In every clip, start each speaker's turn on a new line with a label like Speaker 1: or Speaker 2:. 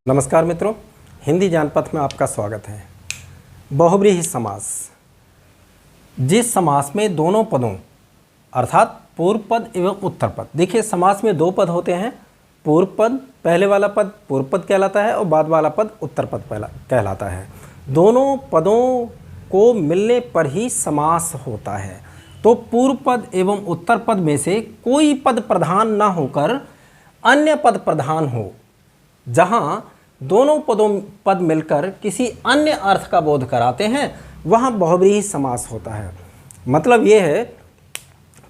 Speaker 1: नमस्कार मित्रों, हिंदी जानपथ में आपका स्वागत है। बहुव्रीहि समास, जिस समास में दोनों पदों अर्थात पूर्व पद एवं उत्तर पद, देखिए समास में दो पद होते हैं। पूर्व पद, पहले वाला पद पूर्व पद कहलाता है और बाद वाला पद उत्तर पद कहलाता है। दोनों पदों को मिलने पर ही समास होता है। तो पूर्व पद एवं उत्तर पद में से कोई पद प्रधान न होकर अन्य पद प्रधान हो, जहाँ दोनों पद मिलकर किसी अन्य अर्थ का बोध कराते हैं, वहाँ बहुव्रीहि समास होता है। मतलब ये है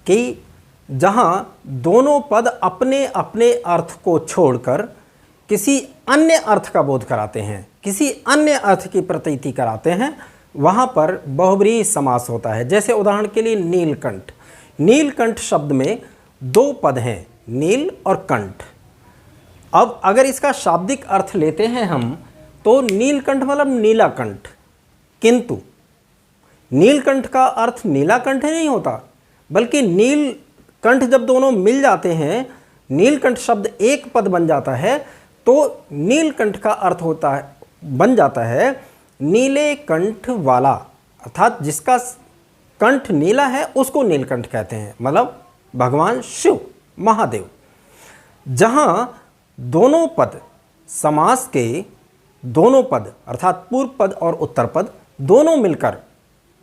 Speaker 1: कि जहाँ दोनों पद अपने अपने अर्थ को छोड़कर किसी अन्य अर्थ का बोध कराते हैं, किसी अन्य अर्थ की प्रतीति कराते हैं, वहाँ पर बहुव्रीहि समास होता है। जैसे उदाहरण के लिए नीलकंठ। नीलकंठ शब्द में दो पद हैं, नील और कंठ। अब अगर इसका शाब्दिक अर्थ लेते हैं हम, तो नीलकंठ मतलब नीला कंठ, किंतु नीलकंठ का अर्थ नीला कंठ नहीं होता, बल्कि नीलकंठ जब दोनों मिल जाते हैं, नीलकंठ शब्द एक पद बन जाता है, तो नीलकंठ का अर्थ होता है, बन जाता है नीले कंठ वाला, अर्थात जिसका कंठ नीला है उसको नीलकंठ कहते हैं, मतलब भगवान शिव महादेव। जहाँ दोनों पद, समास के दोनों पद अर्थात पूर्व पद और उत्तर पद दोनों मिलकर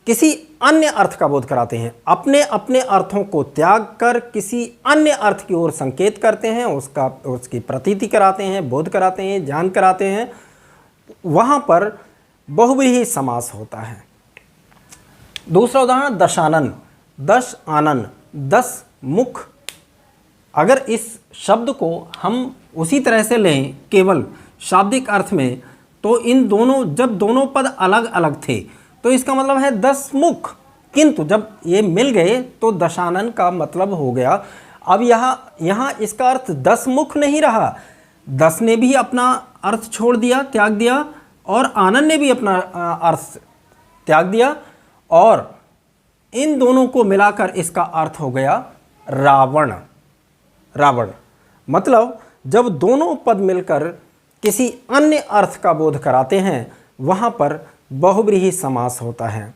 Speaker 1: किसी अन्य अर्थ का बोध कराते हैं, अपने अपने अर्थों को त्याग कर किसी अन्य अर्थ की ओर संकेत करते हैं, उसकी प्रतीति कराते हैं, बोध कराते हैं, ज्ञान कराते हैं, वहाँ पर बहुव्रीहि समास होता है। दूसरा उदाहरण दशानन, दश आनन, दस मुख। अगर इस शब्द को हम उसी तरह से लें केवल शाब्दिक अर्थ में, तो इन दोनों, जब दोनों पद अलग अलग थे तो इसका मतलब है 10 मुख, किंतु जब ये मिल गए तो दशानन का मतलब हो गया। अब यहाँ इसका अर्थ 10 मुख नहीं रहा, 10 ने भी अपना अर्थ छोड़ दिया, त्याग दिया, और आनंद ने भी अपना अर्थ त्याग दिया, और इन दोनों को मिलाकर इसका अर्थ हो गया रावण। रावण मतलब जब दोनों पद मिलकर किसी अन्य अर्थ का बोध कराते हैं, वहाँ पर बहुव्रीहि समास होता है।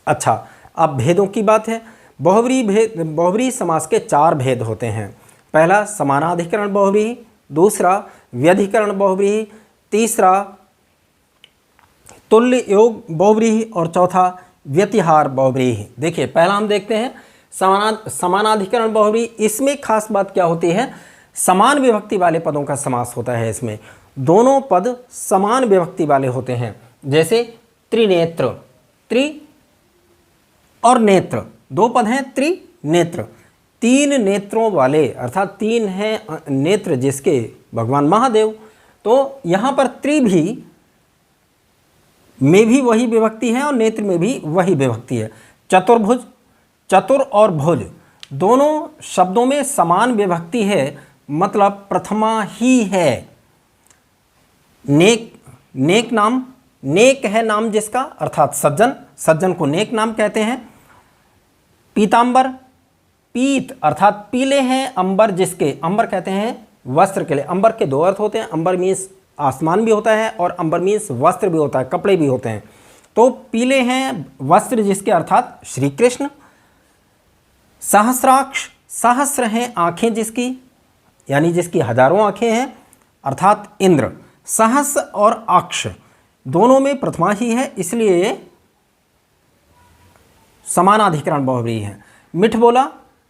Speaker 1: अच्छा, अब भेदों की बात है। बहुव्रीहि समास के 4 भेद होते हैं। पहला समानाधिकरण बहुव्रीहि, दूसरा व्यधिकरण बहुव्रीहि, तीसरा तुल्य योग बहुव्रीहि और चौथा व्यतिहार बहुव्रीहि। देखिए, पहला हम देखते हैं समानाधिकरण बहुव्रीहि। इसमें खास बात क्या होती है, समान विभक्ति वाले पदों का समास होता है। इसमें दोनों पद समान विभक्ति वाले होते हैं। जैसे त्रिनेत्र, त्रि और नेत्र, दो पद हैं त्रिनेत्र, 3 नेत्रों वाले, अर्थात 3 हैं नेत्र जिसके भगवान महादेव। तो यहाँ पर त्रि भी में भी वही विभक्ति है और नेत्र में भी वही विभक्ति है। चतुर्भुज, चतुर और भुज दोनों शब्दों में समान विभक्ति है, मतलब प्रथमा ही है। नेक नाम, नेक है नाम जिसका, अर्थात सज्जन, सज्जन को नेक नाम कहते हैं। पीतांबर, पीत अर्थात पीले हैं, अंबर जिसके, अंबर कहते हैं वस्त्र के लिए। अंबर के 2 अर्थ होते हैं, अंबर मीन्स आसमान भी होता है और अंबर मीन्स वस्त्र भी होता है, कपड़े भी होते हैं। तो पीले हैं वस्त्र जिसके, अर्थात श्री कृष्ण। सहस्राक्ष, सहस्र हैं आंखें जिसकी, यानी जिसकी हजारों आंखें हैं, अर्थात इंद्र। सहस्र और अक्ष दोनों में प्रथमा ही है, इसलिए समानाधिकरण बहुव्रीहि है। मिठबोला,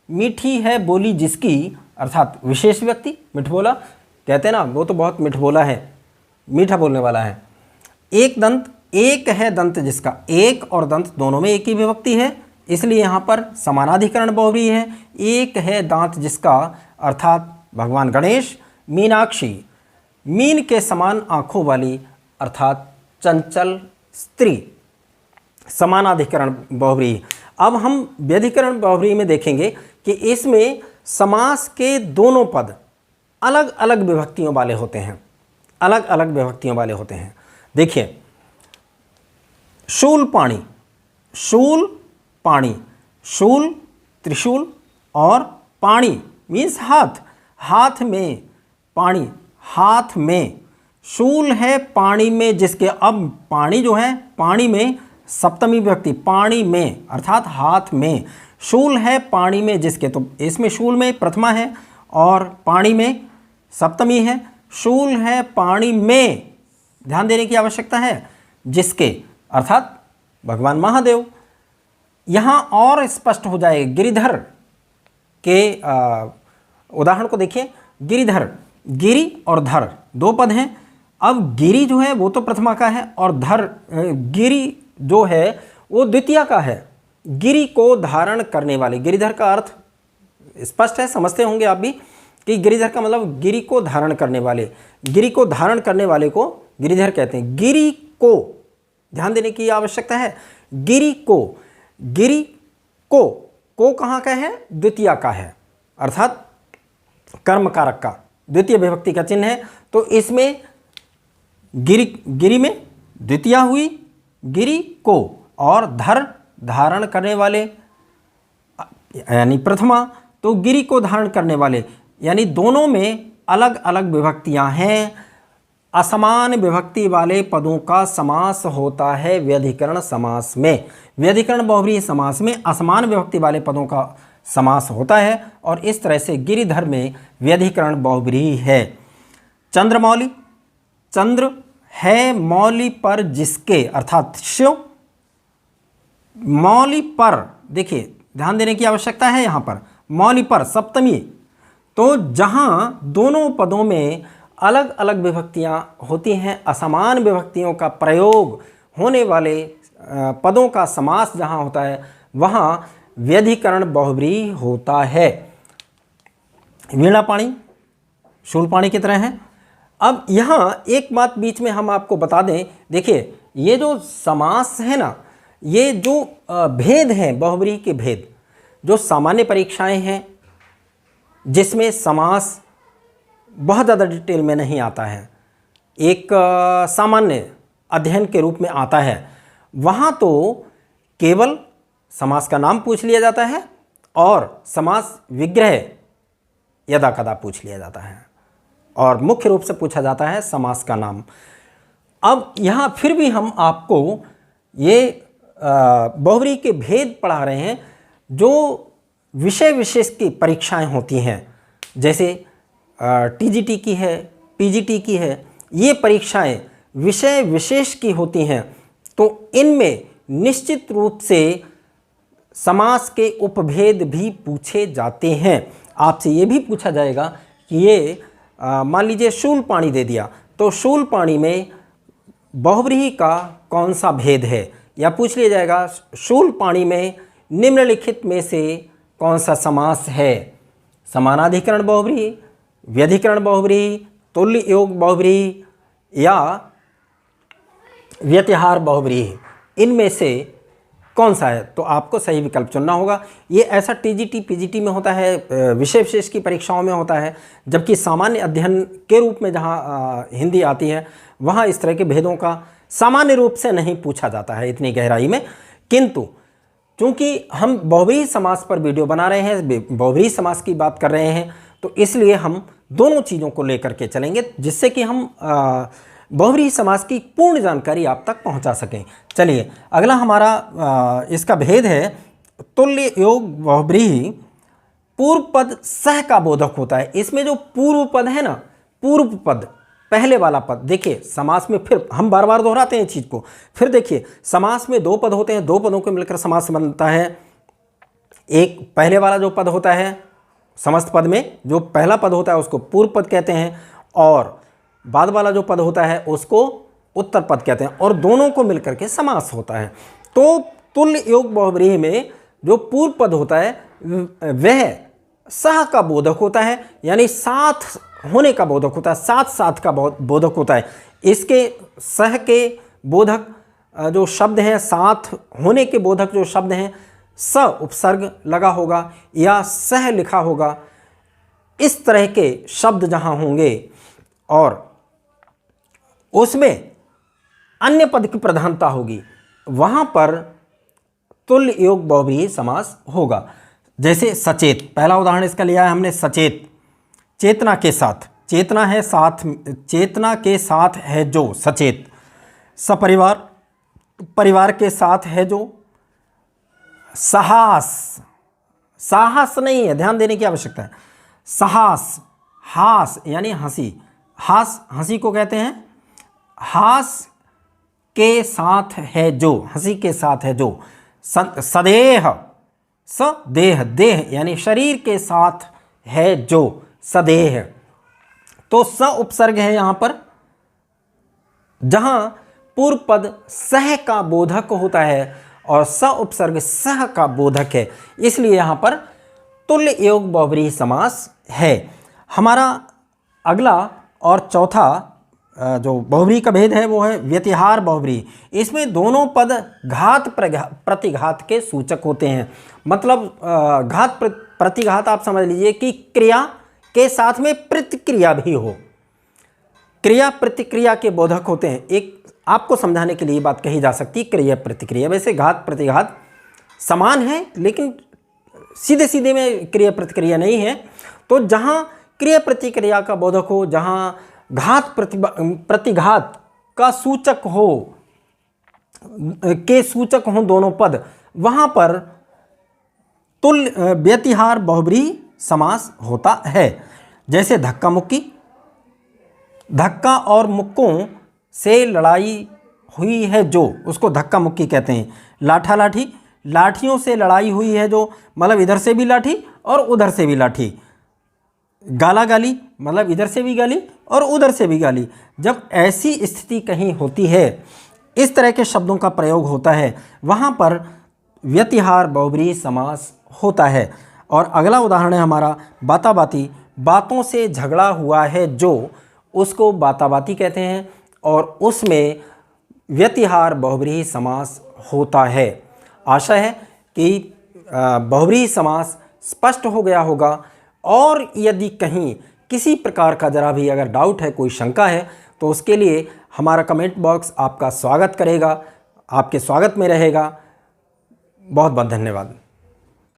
Speaker 1: मीठी है बोली जिसकी, अर्थात विशेष व्यक्ति। मिठबोला कहते हैं ना, वो तो बहुत मिठबोला है, मीठा बोलने वाला है। एक दंत, एक है दंत जिसका, एक और दंत दोनों में एक ही विभक्ति है, इसलिए यहाँ पर समानाधिकरण बहुव्रीहि है। एक है दांत जिसका, अर्थात भगवान गणेश। मीनाक्षी, मीन के समान आँखों वाली, अर्थात चंचल स्त्री, समानाधिकरण बहुव्रीहि। अब हम व्यधिकरण बहुव्रीहि में देखेंगे कि इसमें समास के दोनों पद अलग अलग विभक्तियों वाले होते हैं, अलग अलग विभक्तियों वाले होते हैं। देखिए, शूलपाणी, शूल पाणी, शूल त्रिशूल और पाणी मीन्स हाथ, हाथ में पाणी, हाथ में शूल है पानी में जिसके, अब पानी जो है, पानी में सप्तमी विभक्ति, पानी में अर्थात हाथ में, शूल है पानी में जिसके, तो इसमें शूल में प्रथमा है और पानी में सप्तमी है। शूल है पानी में, ध्यान देने की आवश्यकता है, जिसके अर्थात भगवान महादेव। यहाँ और स्पष्ट हो जाए, गिरिधर के उदाहरण को देखिए, गिरिधर, गिरि और धर दो पद हैं। अब गिरि जो है वो तो प्रथमा का है और धर, गिरि जो है वो द्वितीया का है। गिरि को धारण करने वाले, गिरिधर का अर्थ स्पष्ट है, समझते होंगे आप भी कि गिरिधर का मतलब गिरि को धारण करने वाले, गिरि को धारण करने वाले को गिरिधर कहते हैं। गिरि को ध्यान देने की आवश्यकता है, गिरि को, गिरि को कहाँ का है, द्वितीया का है, अर्थात कर्म कारक का द्वितीय विभक्ति का चिन्ह है। तो इसमें गिरि में द्वितीया हुई, गिरि को, और धर धारण करने वाले यानी प्रथमा, तो गिरि को धारण करने वाले, यानी दोनों में अलग अलग विभक्तियां हैं। असमान विभक्ति वाले पदों का समास होता है व्यधिकरण समास में। व्यधिकरण बहुव्रीहि समास में असमान विभक्ति वाले पदों का समास होता है और इस तरह से गिरिधर में व्यधिकरण बहुव्रीहि है। चंद्रमौली, चंद्र है मौली पर जिसके, अर्थात शिव, मौली पर, देखिए ध्यान देने की आवश्यकता है यहाँ पर, मौली पर सप्तमी, तो जहाँ दोनों पदों में अलग अलग विभक्तियाँ होती हैं, असमान विभक्तियों का प्रयोग होने वाले पदों का समास जहाँ होता है वहाँ व्यधिकरण बहुव्रीहि होता है। वीणा पाणी शूल पाणी की तरह है। अब यहाँ एक बात बीच में हम आपको बता दें, देखिए ये जो समास है ना, ये जो भेद हैं बहुव्रीहि के भेद, जो सामान्य परीक्षाएं हैं जिसमें समास बहुत ज़्यादा डिटेल में नहीं आता है, एक सामान्य अध्ययन के रूप में आता है, वहाँ तो केवल समास का नाम पूछ लिया जाता है और समास विग्रह यदा कदा पूछ लिया जाता है और मुख्य रूप से पूछा जाता है समास का नाम। अब यहाँ फिर भी हम आपको ये बहुव्रीहि के भेद पढ़ा रहे हैं जो विषय विशेष की परीक्षाएं होती हैं, जैसे टीजीटी की है, पीजीटी की है, ये परीक्षाएं विषय विशेष की होती हैं, तो इनमें निश्चित रूप से समास के उपभेद भी पूछे जाते हैं। आपसे ये भी पूछा जाएगा कि ये मान लीजिए शूल पाणी दे दिया, तो शूल पाणी में बहुव्रीहि का कौन सा भेद है, या पूछ लिया जाएगा शूल पाणी में निम्नलिखित में से कौन सा समास है, समानाधिकरण बहुव्रीहि, व्यधिकरण बहुव्रीहि, तुल्य योग बहुव्रीहि या व्यतिहार बहुव्रीहि, इनमें से कौन सा है, तो आपको सही विकल्प चुनना होगा। ये ऐसा टीजीटी पीजीटी में होता है, विषय विशेष की परीक्षाओं में होता है, जबकि सामान्य अध्ययन के रूप में जहाँ हिंदी आती है वहाँ इस तरह के भेदों का सामान्य रूप से नहीं पूछा जाता है इतनी गहराई में। किंतु चूँकि हम बहुव्रीहि समास पर वीडियो बना रहे हैं, बहुव्रीहि समास की बात कर रहे हैं, तो इसलिए हम दोनों चीज़ों को लेकर के चलेंगे जिससे कि हम बहुव्रीहि समास की पूर्ण जानकारी आप तक पहुंचा सकें। चलिए अगला हमारा इसका भेद है तुल्य योग बहुव्रीहि। पूर्व पद सह का बोधक होता है। इसमें जो पूर्व पद है ना, पूर्व पद पहले वाला पद, देखिए समास में फिर हम बार बार दोहराते हैं इस चीज़ को, फिर देखिए समास में दो पद होते हैं, दो पदों को मिलकर समास बनता है। एक पहले वाला जो पद होता है, समस्त पद में जो पहला पद होता है उसको पूर्व पद कहते हैं और बाद वाला जो पद होता है उसको उत्तर पद कहते हैं और दोनों को मिलकर के समास होता है। तो तुल्य योग बहुव्रीहि में जो पूर्व पद होता है वह सह का बोधक होता है, यानी साथ होने का बोधक होता है, साथ साथ का बोधक होता है। इसके सह के बोधक जो शब्द हैं, साथ होने के बोधक जो शब्द हैं, स उपसर्ग लगा होगा या सह लिखा होगा, इस तरह के शब्द जहाँ होंगे और उसमें अन्य पद की प्रधानता होगी, वहाँ पर तुल्य योग बहुव्रीहि समास होगा। जैसे सचेत, पहला उदाहरण इसका लिया है हमने, सचेत, चेतना के साथ, चेतना है साथ, चेतना के साथ है जो सचेत। सपरिवार, परिवार के साथ है जो। साहस, साहस नहीं है, ध्यान देने की आवश्यकता है। साहस, हास यानी हंसी, हास हंसी को कहते हैं। हास के साथ है जो, हंसी के साथ है जो। सदेह, सदेह, देह यानी शरीर के साथ है जो, सदेह। तो स उपसर्ग है यहां पर, जहां पूर्व पद सह का बोधक होता है और स उपसर्ग सह का बोधक है, इसलिए यहां पर तुल्य योग बहुब्रीहि समास है। हमारा अगला और चौथा जो बहुब्रीहि का भेद है वो है व्यतिहार बहुब्रीहि। इसमें दोनों पद घात प्रतिघात के सूचक होते हैं। मतलब घात प्रतिघात आप समझ लीजिए कि क्रिया के साथ में प्रतिक्रिया भी हो, क्रिया प्रतिक्रिया के बोधक होते हैं। एक आपको समझाने के लिए बात कही जा सकती है क्रिया प्रतिक्रिया। वैसे घात प्रतिघात समान है लेकिन सीधे सीधे में क्रिया प्रतिक्रिया नहीं है। तो जहाँ क्रिया प्रतिक्रिया का बोधक हो, जहाँ घात प्रतिघात का सूचक हो, के सूचक हो दोनों पद, वहाँ पर तुल्य व्यतिहार बहुब्रीहि समास होता है। जैसे धक्का मुक्की, धक्का और मुक्कों से लड़ाई हुई है जो, उसको धक्का मुक्की कहते हैं। लाठा लाठी, लाठियों से लड़ाई हुई है जो, मतलब इधर से भी लाठी और उधर से भी लाठी। गाला गाली, मतलब इधर से भी गाली और उधर से भी गाली। जब ऐसी स्थिति कहीं होती है, इस तरह के शब्दों का प्रयोग होता है, वहाँ पर व्यतिहार बहुब्रीहि समास होता है। और अगला उदाहरण है हमारा बाताबाती। बातों से झगड़ा हुआ है जो, उसको बाताबाती कहते हैं और उसमें व्यतिहार बहुब्रीहि समास होता है। आशा है कि बहुब्रीहि समास स्पष्ट हो गया होगा। और यदि कहीं किसी प्रकार का जरा भी अगर डाउट है, कोई शंका है, तो उसके लिए हमारा कमेंट बॉक्स आपका स्वागत करेगा, आपके स्वागत में रहेगा। बहुत बहुत धन्यवाद।